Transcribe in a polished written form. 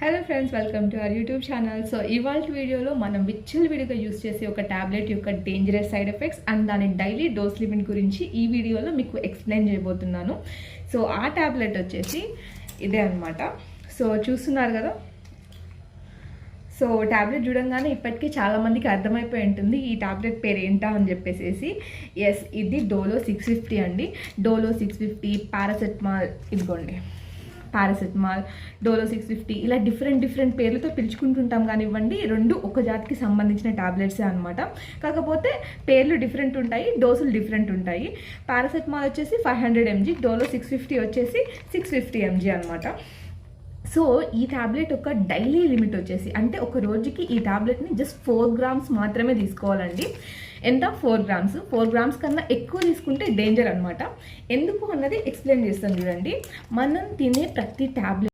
Hello friends, welcome to our YouTube channel. So ఇవాళ వీడియోలో మనం విచ్చలవిడిగా యూస్ చేసే ఒక ట్యాబ్లెట్ యొక్క డేంజరస్ సైడ్ ఎఫెక్ట్స్ అండ్ దాని డైలీ డోస్ లిమిట్ గురించి ఈ వీడియోలో మీకు ఎక్స్ప్లెయిన్ చేయబోతున్నాను. సో ఆ ట్యాబ్లెట్ వచ్చేసి ఇదే అనమాట. సో చూస్తున్నారు కదా. సో ట్యాబ్లెట్ చూడంగానే ఇప్పటికీ చాలామందికి అర్థమైపోయి ఉంటుంది ఈ ట్యాబ్లెట్ పేరు ఏంటా అని చెప్పేసి. ఎస్, ఇది డోలో 650 అండి. డోలో 650, పారాసెటమాల్, ఇదిగోండి పారాసెటమాల్, డోలో 650 ఇలా డిఫరెంట్ పేర్లతో పిలుచుకుంటుంటాం కానివ్వండి. రెండు ఒక జాతికి సంబంధించిన ట్యాబ్లెట్సే అనమాట. కాకపోతే పేర్లు డిఫరెంట్ ఉంటాయి, డోసులు డిఫరెంట్ ఉంటాయి. పారాసెటమాల్ వచ్చేసి 500 mg, డోలో 650 వచ్చేసి 650 mg అనమాట. సో ఈ ట్యాబ్లెట్ ఒక డైలీ లిమిట్ వచ్చేసి, అంటే ఒక రోజుకి ఈ ట్యాబ్లెట్ని జస్ట్ 4 grams మాత్రమే తీసుకోవాలండి. ఎంత? 4 grams. 4 grams కన్నా ఎక్కువ తీసుకుంటే డేంజర్ అనమాట. ఎందుకు అన్నది ఎక్స్ప్లెయిన్ చేస్తాను చూడండి. మనం తినే ప్రతి ట్యాబ్లెట్